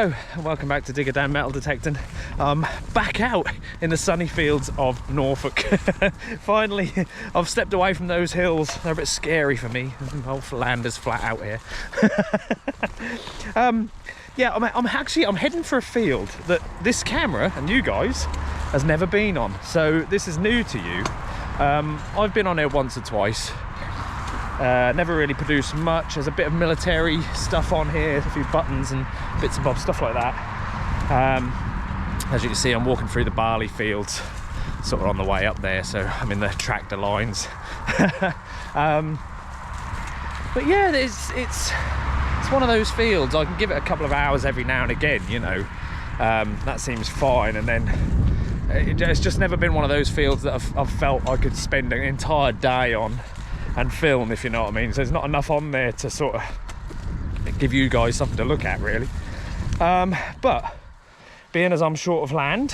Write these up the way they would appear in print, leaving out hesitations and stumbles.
Hello and welcome back to Digger Down Metal Detecting. Back out in the sunny fields of Norfolk. Finally, I've stepped away from those hills. They're a bit scary for me. The whole land is flat out here. Yeah, I'm heading for a field that this camera and you guys has never been on. So this is new to you. I've been on here once or twice. Never really produced much. There's a bit of military stuff on here, a few buttons and bits and bobs, stuff like that. As you can see, I'm walking through the barley fields, sort of on the way up there, so I'm in the tractor lines. But yeah, it's one of those fields. I can give it a couple of hours every now and again, you know. That seems fine, and then it's just never been one of those fields that I've felt I could spend an entire day on and film, if you know what I mean. So there's not enough on there to sort of give you guys something to look at, really. But being as I'm short of land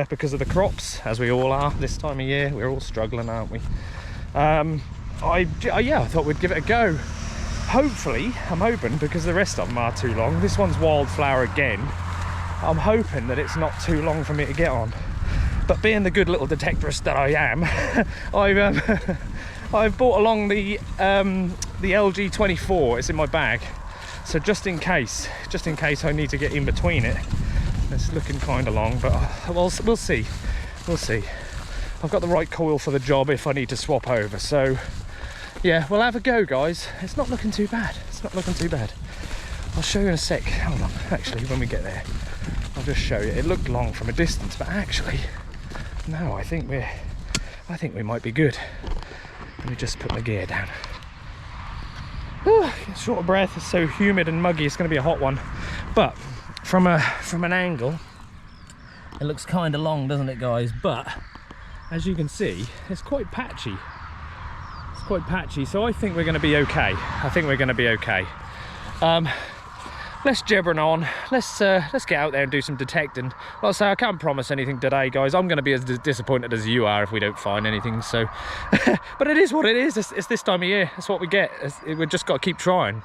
because of the crops, as we all are this time of year, we're all struggling, aren't we? I thought we'd give it a go. Hopefully, I'm hoping, because the rest of them are too long. This one's wildflower again. I'm hoping that it's not too long for me to get on. But being the good little detectorist that I am, I've brought along the LG28. It's in my bag, so just in case I need to get in between it. It's looking kind of long, but we'll see. I've got the right coil for the job if I need to swap over. So yeah, we'll have a go, guys. It's not looking too bad. I'll show you in a sec. Hold on. Actually, when we get there, I'll just show you. It looked long from a distance, but actually, no. I think we might be good. Let me just put my gear down. Short of breath. It's so humid and muggy. It's going to be a hot one. But from an angle, it looks kind of long, doesn't it, guys? But as you can see, it's quite patchy. So I think we're going to be okay. Let's gibbering on. Let's get out there and do some detecting. Like I say, I can't promise anything today, guys. I'm going to be as disappointed as you are if we don't find anything. So, but it is what it is. It's this time of year. That's what we get. We've just got to keep trying.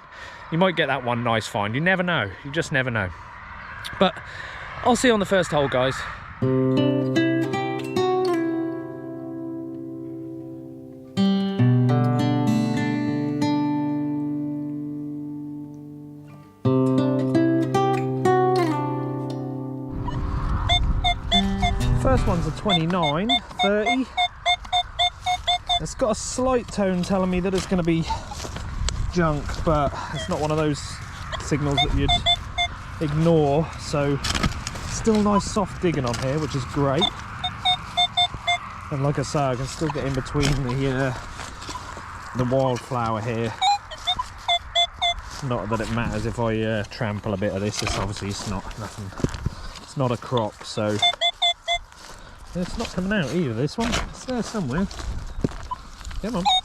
You might get that one nice find. You never know. You just never know. But I'll see you on the first hole, guys. First one's a 29, 30. It's got a slight tone telling me that it's going to be junk, but it's not one of those signals that you'd ignore. So still nice soft digging on here, which is great. And like I say, I can still get in between the wildflower here. Not that it matters if I trample a bit of this. It's obviously it's not nothing. It's not a crop, so. It's not coming out either, this one. It's there somewhere. Come on. I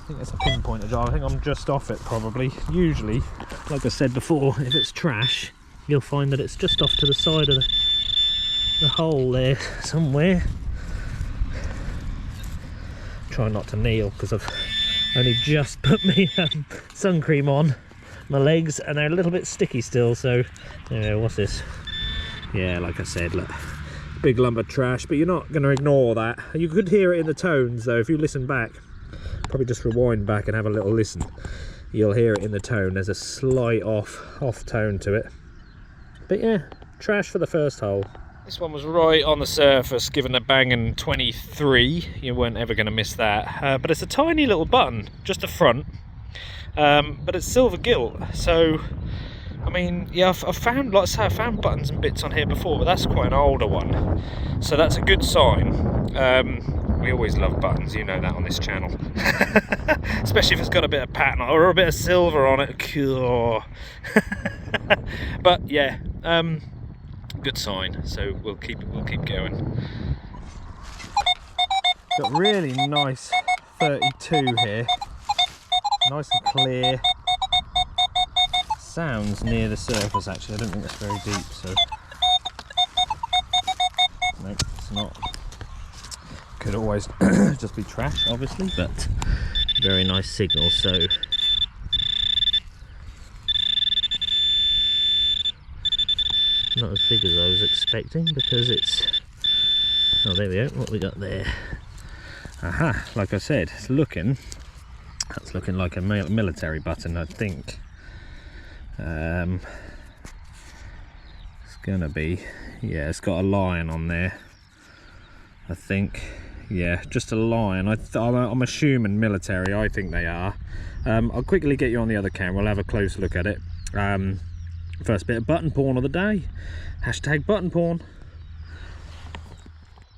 think it's a pinpointer jar. I think I'm just off it, probably. Usually, like I said before, if it's trash, you'll find that it's just off to the side of the hole there somewhere. Try not to kneel, because I've only just put my sun cream on my legs, and they're a little bit sticky still, so... what's this? Yeah, like I said, look, big lump of trash, but you're not going to ignore that. You could hear it in the tones, though, if you listen back. Probably just rewind back and have a little listen. You'll hear it in the tone. There's a slight off tone to it. But yeah, trash for the first hole. This one was right on the surface, given a banging 23. You weren't ever going to miss that. But it's a tiny little button, just the front. But it's silver gilt, so... I mean, yeah, I've found, like I say, I found buttons and bits on here before, but that's quite an older one. So that's a good sign. We always love buttons, you know that on this channel. Especially if it's got a bit of pattern or a bit of silver on it. But yeah, good sign. So we'll keep going. Got really nice 32 here. Nice and clear. Sounds near the surface, actually. I don't think it's very deep, so nope, it's not. Could always just be trash, obviously, but very nice signal. So not as big as I was expecting, because it's, oh there we go, what we got there. Aha, like I said, it's looking, that's looking like a military button, I think. It's gonna be, yeah, it's got a lion on there, I think. Yeah, just a lion. I'm assuming military, I think they are. I'll quickly get you on the other camera, we'll have a close look at it. First bit of button porn of the day. Hashtag button porn.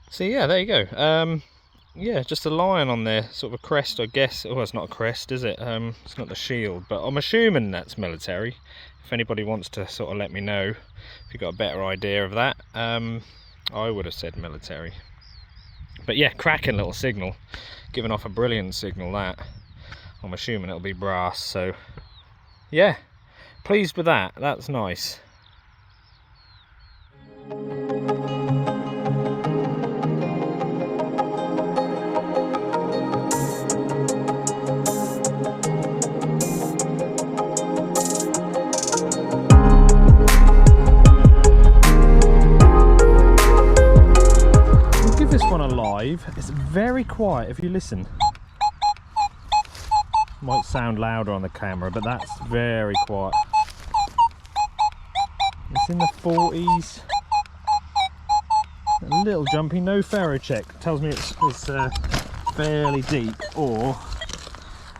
So yeah, there you go. Yeah, just a lion on there, sort of a crest, I guess. Oh, it's not a crest, is it? It's not the shield, but I'm assuming that's military. If anybody wants to sort of let me know if you've got a better idea of that. I would have said military. But yeah, cracking little signal, giving off a brilliant signal, that. I'm assuming it'll be brass, so yeah, pleased with that, that's nice. It's very quiet if you listen. Might sound louder on the camera, but that's very quiet. It's in the 40s. A little jumpy, no faro check. Tells me it's fairly deep or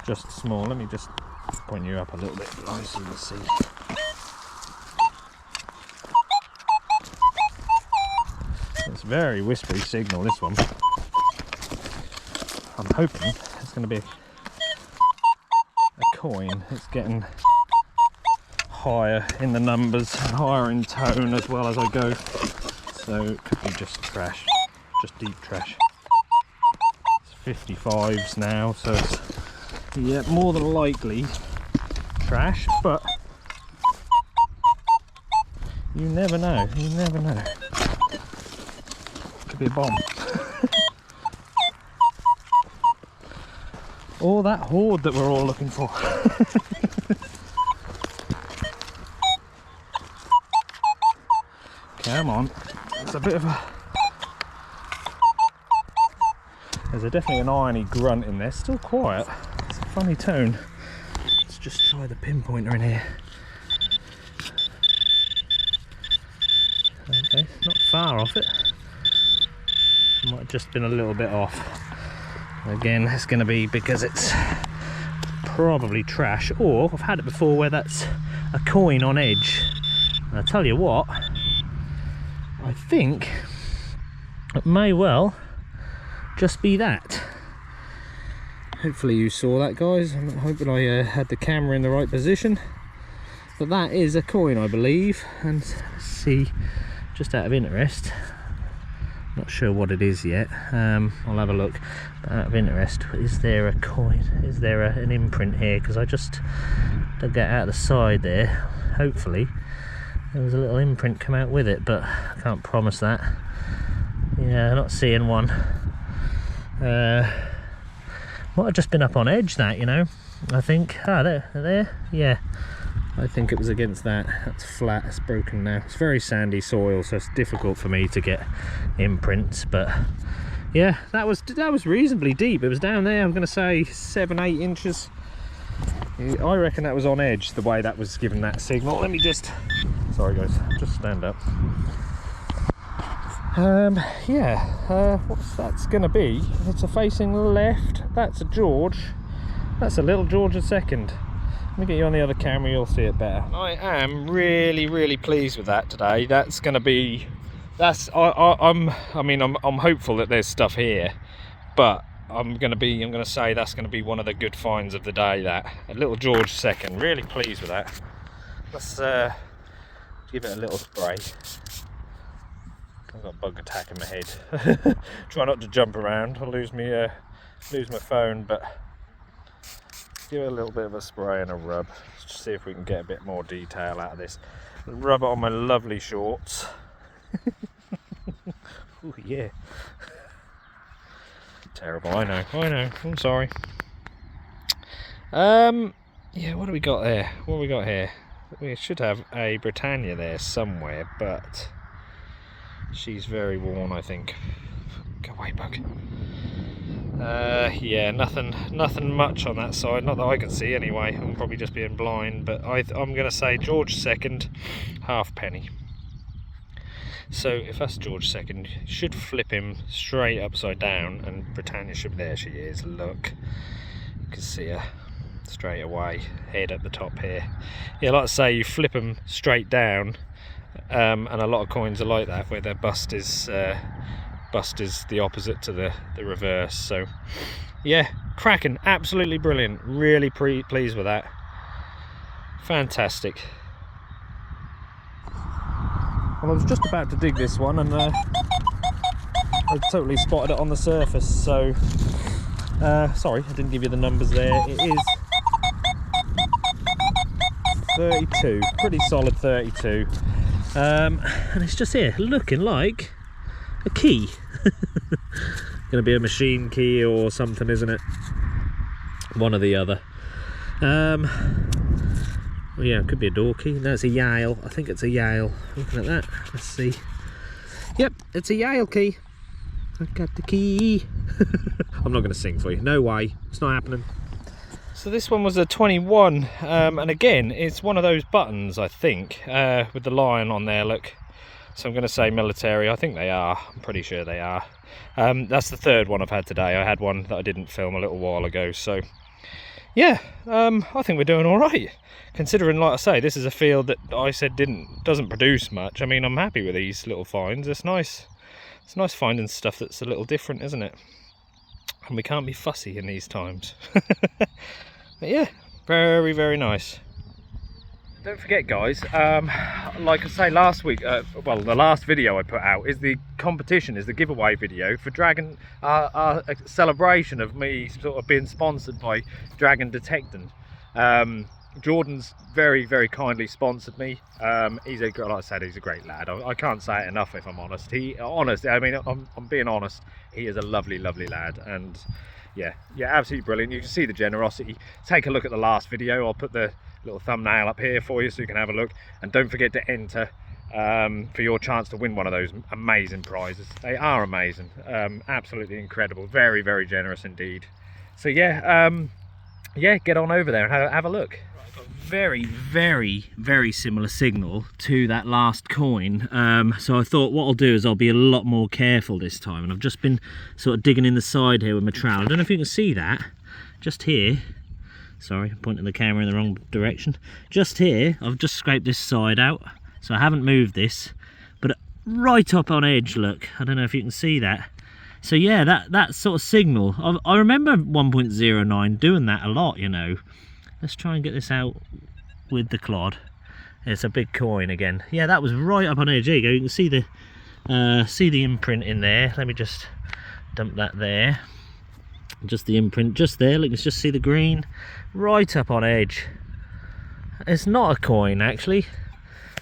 just small. Let me just point you up a little bit so you can see. It's very whispery signal, this one. I'm hoping it's going to be a coin. It's getting higher in the numbers, higher in tone as well as I go. So it could be just trash, just deep trash. It's 55s now, so it's, yeah, more than likely trash, but you never know, you never know. Could be a bomb. Or that hoard that we're all looking for. Come on, it's a bit of a... There's definitely an irony grunt in there, still quiet. It's a funny tone. Let's just try the pinpointer in here. Okay, not far off it. Might have just been a little bit off. Again, it's going to be because it's probably trash, or I've had it before where that's a coin on edge. And I'll tell you what, I think it may well just be that. Hopefully you saw that, guys. I'm hoping I had the camera in the right position. But that is a coin, I believe. And let's see, just out of interest, not sure what it is yet. I'll have a look. But out of interest, is there a coin? Is there an imprint here? Because I just dug that out of the side there. Hopefully there was a little imprint come out with it, but I can't promise that. Yeah, not seeing one. Might have just been up on edge, that, you know. I think. Ah, there. Yeah. I think it was against that. That's flat, it's broken now. It's very sandy soil, so it's difficult for me to get imprints, but yeah, that was reasonably deep. It was down there, I'm gonna say 7-8 inches. I reckon that was on edge, the way that was giving that signal. Let me just, sorry guys, just stand up. What's that's gonna be? It's a facing left. That's a George. That's a little George II. Let me get you on the other camera, you'll see it better. I am really pleased with that today. That's going to be, I'm hopeful that there's stuff here, but I'm going to say that's going to be one of the good finds of the day. That a little George II, really pleased with that. Let's give it a little spray. I've got a bug attack in my head. Try not to jump around, I'll lose my phone, but give it a little bit of a spray and a rub. Let's see if we can get a bit more detail out of this. Rub it on my lovely shorts. Oh yeah. Terrible, I know, I'm sorry. Yeah, what do we got there? What do we got here? We should have a Britannia there somewhere, but she's very worn, I think. Go away, bug. Yeah, nothing much on that side, not that I can see anyway. I'm probably just being blind, but I'm going to say George second, halfpenny. So if that's George second, you should flip him straight upside down, and Britannia should, there she is, look. You can see her straight away, head at the top here. Yeah, like I say, you flip them straight down, and a lot of coins are like that, where their bust is the opposite to the reverse. So yeah, cracking, absolutely brilliant, really pleased with that. Fantastic. Well, I was just about to dig this one, and I totally spotted it on the surface, so sorry, I didn't give you the numbers there. It is 32, pretty solid 32, and it's just here looking like a key. Gonna be a machine key or something, isn't it? One or the other. Well, yeah, it could be a door key. No, it's a Yale. I think it's a Yale. Looking at that, let's see. Yep, it's a Yale key. I got the key. I'm not going to sing for you. No way. It's not happening. So this one was a 21, and again, it's one of those buttons, I think, with the lion on there. Look. So I'm going to say military. I think they are. I'm pretty sure they are. That's the third one I've had today. I had one that I didn't film a little while ago. So yeah, I think we're doing all right. Considering, like I say, this is a field that I said doesn't produce much. I mean, I'm happy with these little finds. It's nice. It's nice finding stuff that's a little different, isn't it? And we can't be fussy in these times. But yeah, very, very nice. Don't forget, guys, like I say last week, well, the last video I put out is the competition, is the giveaway video for Dragon, a celebration of me sort of being sponsored by Dragon Detecting. Jordan's very, very kindly sponsored me. He's like I said, he's a great lad. I can't say it enough, if I'm honest. I mean, I'm being honest. He is a lovely, lovely lad, and yeah, absolutely brilliant. You can see the generosity. Take a look at the last video. I'll put the little thumbnail up here for you so you can have a look, and don't forget to enter for your chance to win one of those amazing prizes. They are amazing, absolutely incredible, very, very generous indeed. So yeah, get on over there and have a look. Very, very, very similar signal to that last coin, so I thought what I'll do is I'll be a lot more careful this time, and I've just been sort of digging in the side here with my trowel. I don't know if you can see that, just here. Sorry, I'm pointing the camera in the wrong direction. Just here, I've just scraped this side out, so I haven't moved this, but right up on edge, look. I don't know if you can see that. So yeah, that sort of signal, I remember 1.09 doing that a lot, you know. Let's try and get this out with the clod. It's a big coin again. Yeah, that was right up on edge. There you go. You can see the imprint in there. Let me just dump that there. Just the imprint just there. Look, let's just see the green right up on edge. It's not a coin, actually.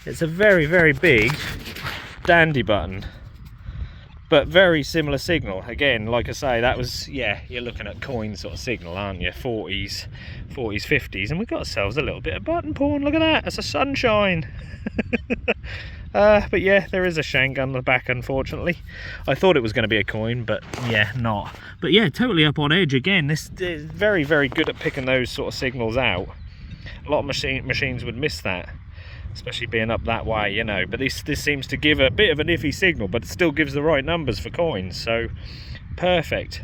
It's a very, very big dandy button, but very similar signal. Again, like I say, that was, yeah, you're looking at coin sort of signal, aren't you? 40s, 50s, and we've got ourselves a little bit of button porn. Look at that, that's a sunshine. But yeah, there is a shank on the back, unfortunately. I thought it was going to be a coin, but yeah, not. But yeah, totally up on edge again. This is very, very good at picking those sort of signals out. A lot of machines would miss that, especially being up that way, you know. But this seems to give a bit of an iffy signal, but it still gives the right numbers for coins, so perfect.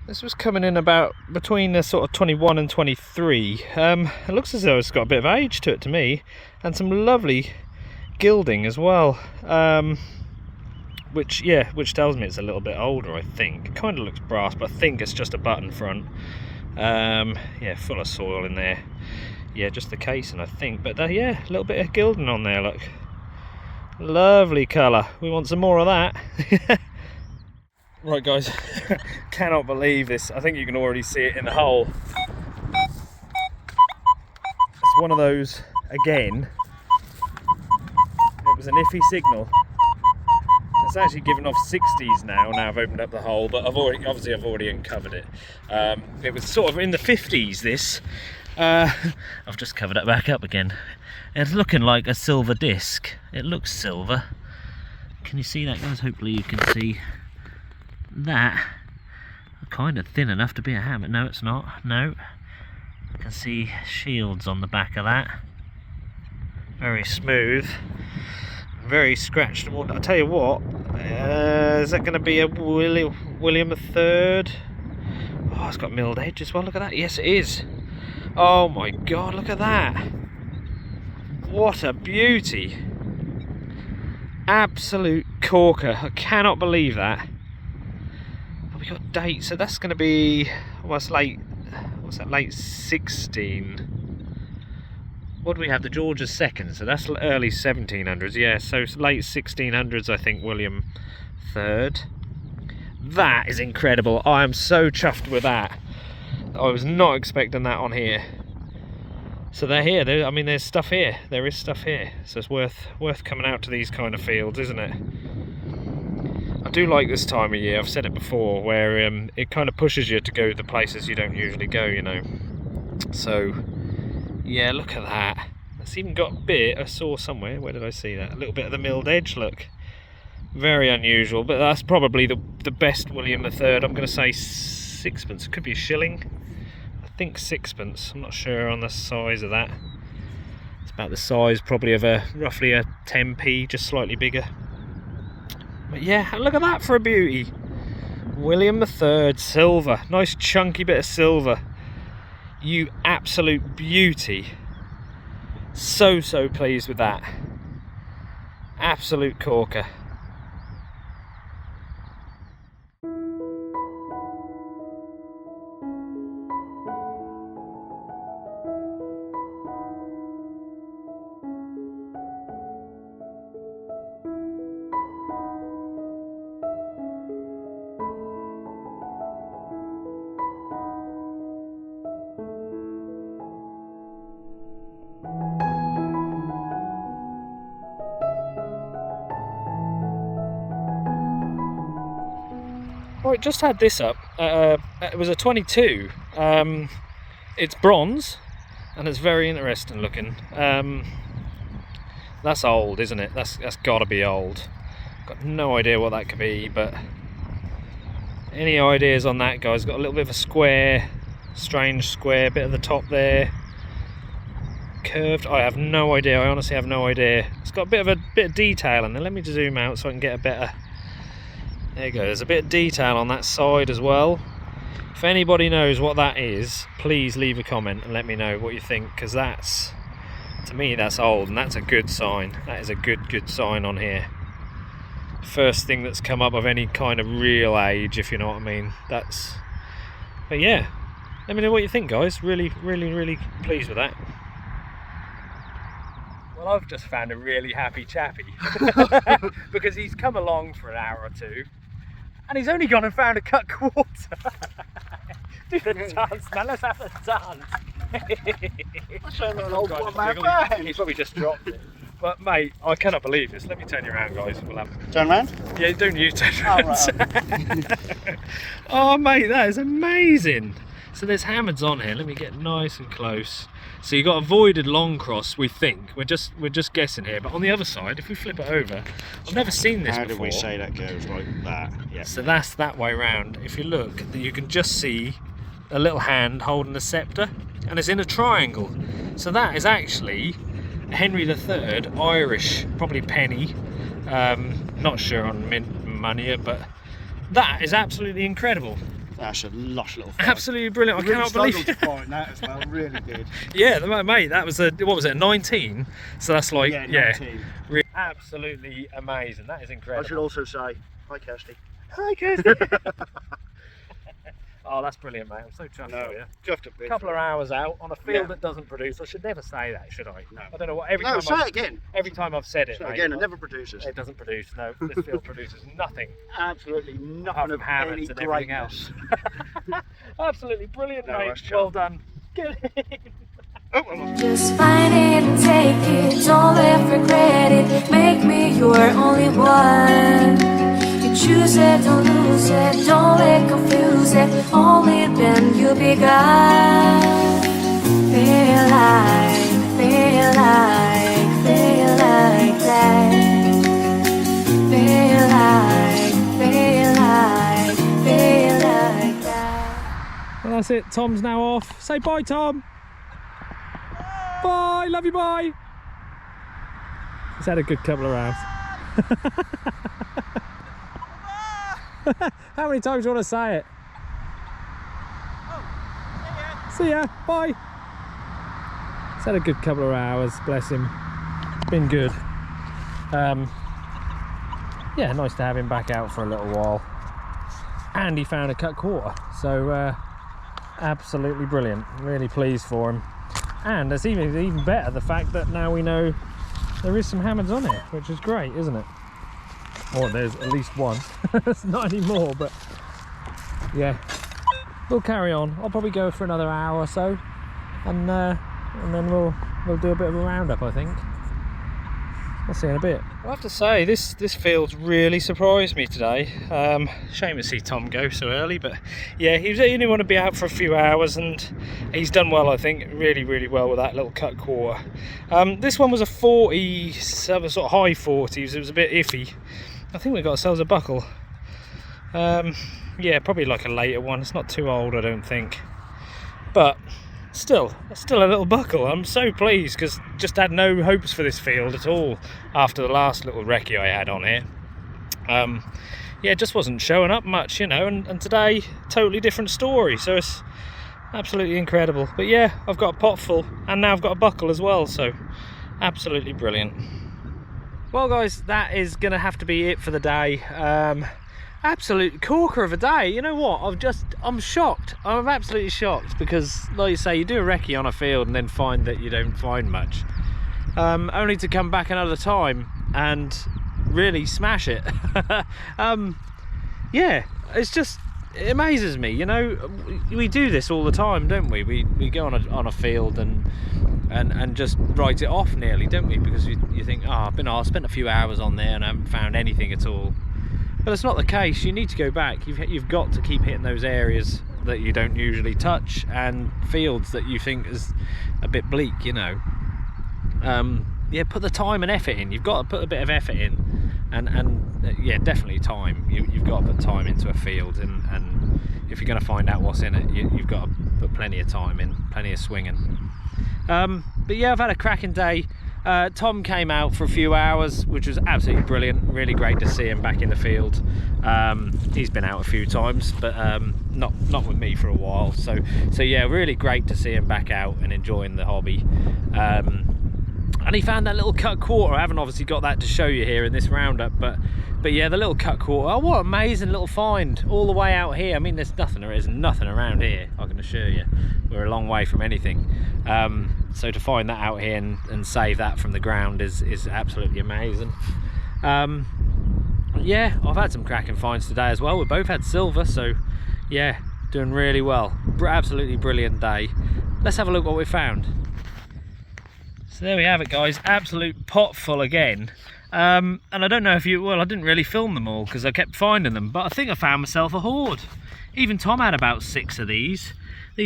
This was coming in about between the sort of 21 and 23. It looks as though it's got a bit of age to it to me, and some lovely gilding as well, which tells me it's a little bit older. I think it kind of looks brass, but I think it's just a button front. Yeah, full of soil in there. Yeah, just the casing, I think. But yeah, a little bit of gilding on there, look. Lovely colour. We want some more of that. Right, guys, cannot believe this. I think you can already see it in the hole. It's one of those, again, it was an iffy signal. It's actually given off 60s now I've opened up the hole, but I've already uncovered it. It was sort of in the 50s, this. I've just covered it back up again. It's looking like a silver disc. It looks silver. Can you see that, guys? Hopefully you can see that. Kind of thin enough to be a hammer. No, it's not. No. I can see shields on the back of that. Very smooth. Very scratchable. I'll tell you what. Is that going to be a William III? Oh, it's got milled edge as well. Look at that. Yes, it is. Oh my God, look at that. What a beauty. Absolute corker. I cannot believe that. Oh, we got dates. So that's going to be, what's that, late 16. What do we have? The George II. So that's early 1700s. Yeah, so late 1600s, I think, William III. That is incredible. I am so chuffed with that. I was not expecting that on here. So they're here. I mean, there's stuff here. There is stuff here. So it's worth coming out to these kind of fields, isn't it? I do like this time of year. I've said it before, where it kind of pushes you to go to the places you don't usually go, you know. So yeah, look at that. It's even got a bit. I saw somewhere. Where did I see that? A little bit of the milled edge. Look. Very unusual, but that's probably the best William III. I'm going to say sixpence. It could be a shilling. I think sixpence. I'm not sure on the size of that. It's about the size probably of roughly a 10p, just slightly bigger. But yeah, look at that for a beauty. William III, silver. Nice chunky bit of silver. You absolute beauty. So pleased with that. Absolute corker. Right, just had this up. It was a 22. It's bronze, and it's very interesting looking. That's old, isn't it? That's got to be old. Got no idea what that could be, but any ideas on that, guys? Got a little bit of a square, strange square bit at the top there. Curved. I have no idea. I honestly have no idea. It's got a bit of detail in there. Let me just zoom out so I can get a better. There you go, there's a bit of detail on that side as well. If anybody knows what that is, please leave a comment and let me know what you think, because that's, to me, that's old, and that's a good sign. That is a good sign on here. First thing that's come up of any kind of real age, if you know what I mean. But yeah, let me know what you think, guys. Really pleased with that. Well, I've just found a really happy chappy because he's come along for an hour or two and he's only gone and found a cut quarter. Do the dance, man, let's have a dance. He's probably just dropped it. But mate, I cannot believe this. Let me turn you around, guys. We'll have... Turn around? Yeah, don't you turn around. Right. Oh mate, that is amazing. So there's hammereds on here. Let me get nice and close. So you got a voided long cross, we think. We're just guessing here. But on the other side, if we flip it over, I've never seen this before. How do we say that goes like that? Yeah. So that's that way round. If you look, you can just see a little hand holding a scepter, and it's in a triangle. So that is actually Henry III, Irish, probably penny. Not sure on mint money, but that is absolutely incredible. That's a lush little find. Absolutely brilliant. I cannot believe it. To find that as well. Really good. Yeah, mate, that was what was it, 19? So that's like, yeah, 19. Absolutely amazing. That is incredible. I should also say, hi Kirsty. Hi Kirsty. Oh, that's brilliant, mate. I'm so chuffed for you. Chuffed a bit. A couple of hours out on a field that doesn't produce. I should never say that, should I? No. I don't know what. Say it again. Every time I've said it, Say mate, again, it never produces. It doesn't produce. No, this field produces nothing. Absolutely nothing of any and everything else. Absolutely brilliant, mate. Well done. Get it. Just find it and take it, don't ever regret it. Make me your only one. You choose it, don't lose it, don't let confuse it. Only then you'll be God. feel like that. Feel like that. Well, that's it. Tom's now off. Say bye, Tom. Bye. Love you. Bye. He's had a good couple of rounds. How many times do you want to say it? See ya. Bye. He's had a good couple of hours. Bless him. Been good. Yeah, nice to have him back out for a little while. And he found a cut quarter, so absolutely brilliant. Really pleased for him. And it's even better the fact that now we know there is some hammers on it, which is great, isn't it? Or there's at least one. It's not anymore, but yeah, we'll carry on. I'll probably go for another hour or so, and then we'll do a bit of a roundup, I think. I'll see you in a bit. I have to say, this field's really surprised me today. Shame to see Tom go so early, but yeah, he only want to be out for a few hours, and he's done well, I think, really well with that little cut quarter. This one was a 40, sort of high 40s. It was a bit iffy. I think we got ourselves a buckle. Yeah, probably like a later one. It's not too old, I don't think, but still a little buckle. I'm so pleased, because just had no hopes for this field at all after the last little recce I had on here. Yeah, it just wasn't showing up much, you know, and today totally different story, so it's absolutely incredible. But yeah, I've got a pot full, and now I've got a buckle as well, so absolutely brilliant. Well guys, that is gonna have to be it for the day. Absolute corker of a day. You know what, I'm shocked. I'm absolutely shocked, because like you say, you do a recce on a field and then find that you don't find much, only to come back another time and really smash it. Yeah, it amazes me, you know. We do this all the time, don't we? We go on a field and just write it off nearly, don't we? Because you think, oh, I spent a few hours on there and I haven't found anything at all. But it's not the case. You need to go back. You've got to keep hitting those areas that you don't usually touch, and fields that you think is a bit bleak, you know. Yeah, put the time and effort in. You've got to put a bit of effort in, and yeah, definitely time. You've got to put time into a field, and if you're going to find out what's in it, you've got to put plenty of time in, plenty of swinging. But yeah, I've had a cracking day. Tom came out for a few hours, which was absolutely brilliant. Really great to see him back in the field. He's been out a few times, but not with me for a while. So yeah, really great to see him back out and enjoying the hobby. And he found that little cut quarter. I haven't obviously got that to show you here in this roundup, but yeah, the little cut quarter. Oh, what an amazing little find all the way out here. I mean, there's nothing around here, I can assure you. We're a long way from anything. So to find that out here and save that from the ground is absolutely amazing. Yeah, I've had some cracking finds today as well. We both had silver, so yeah, doing really well. Absolutely brilliant day. Let's have a look what we found. So there we have it, guys. Absolute pot full again. And I don't know if I didn't really film them all because I kept finding them, but I think I found myself a hoard. Even Tom had about 6 of these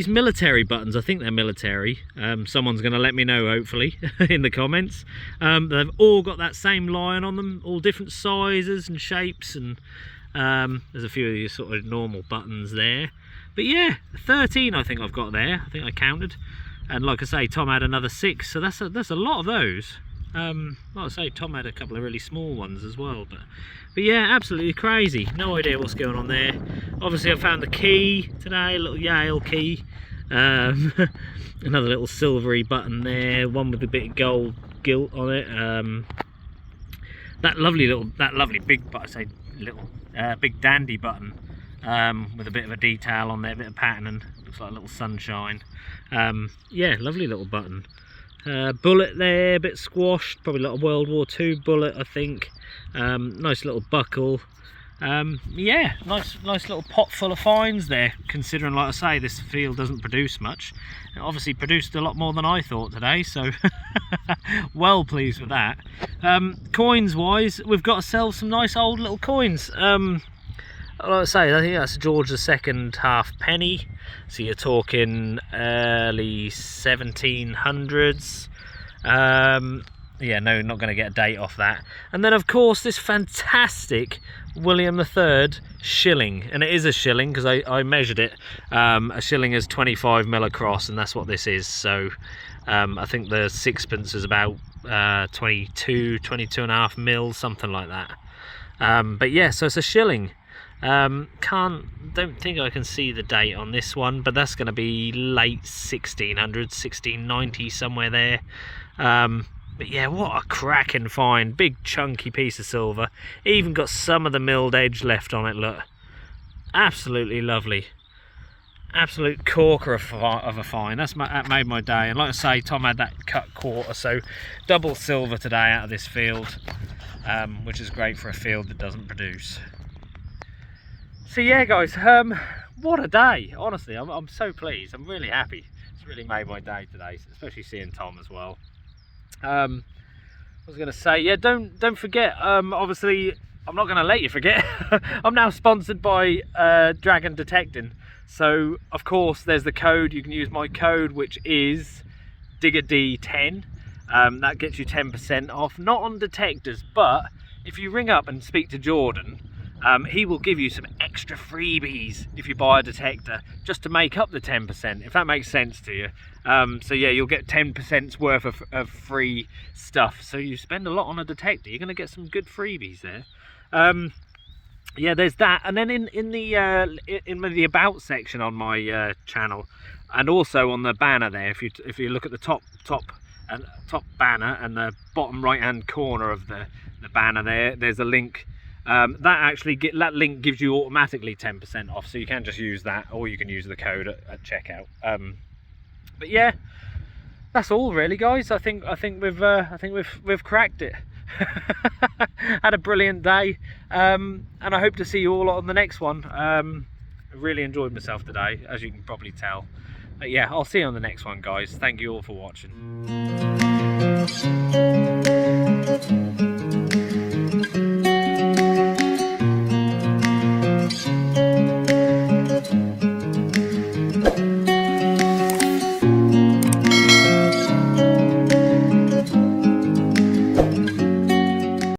military buttons. I think they're military. Someone's going to let me know, hopefully, in the comments. They've all got that same lion on them, all different sizes and shapes, and there's a few of these sort of normal buttons there. But yeah, 13 I think I've got there. I think I counted. And like I say, Tom had another 6, so that's a lot of those. Like I say, Tom had a couple of really small ones as well, but yeah, absolutely crazy. No idea what's going on there. Obviously I found the key today, a little Yale key, another little silvery button there, one with a bit of gold gilt on it, that lovely big button, say little big dandy button, with a bit of a detail on there, a bit of patterning, looks like a little sunshine. Yeah, lovely little button. Bullet there, a bit squashed, probably like a World War II bullet, I think. Nice little buckle. Yeah, nice little pot full of finds there, considering, like I say, this field doesn't produce much. It obviously produced a lot more than I thought today, so well pleased with that. Coins wise, we've got ourselves some nice old little coins. like I say, I think that's George II halfpenny, so you're talking early 1700s. Yeah, no, not going to get a date off that. And then of course this fantastic William III shilling, and it is a shilling because I measured it. A shilling is 25mm across, and that's what this is. So I think the sixpence is about 22.5 mil, something like that. But yeah, so it's a shilling. Don't think I can see the date on this one, but that's going to be late 1600s, 1690, somewhere there. But yeah, what a cracking find. Big chunky piece of silver. Even got some of the milled edge left on it, look. Absolutely lovely. Absolute corker of a find. That made my day. And like I say, Tom had that cut quarter, so double silver today out of this field, which is great for a field that doesn't produce. So yeah guys, what a day. Honestly, I'm so pleased. I'm really happy. It's really made my day today, especially seeing Tom as well. I was going to say, yeah, don't forget, obviously I'm not going to let you forget. I'm now sponsored by Dragon Detecting, so of course there's the code. You can use my code, which is DIGGERD10. That gets you 10% off, not on detectors, but if you ring up and speak to Jordan, he will give you some extra freebies if you buy a detector, just to make up the 10%, if that makes sense to you. So yeah, you'll get 10% worth of free stuff. So you spend a lot on a detector, you're going to get some good freebies there. Yeah, there's that. And then in the about section on my channel, and also on the banner there, if you look at the top banner and the bottom right hand corner of the banner there's a link. That link gives you automatically 10% off, so you can just use that, or you can use the code at checkout. But yeah, that's all really, guys. I think we've cracked it. Had a brilliant day, and I hope to see you all on the next one. I really enjoyed myself today, as you can probably tell. But yeah, I'll see you on the next one, guys. Thank you all for watching.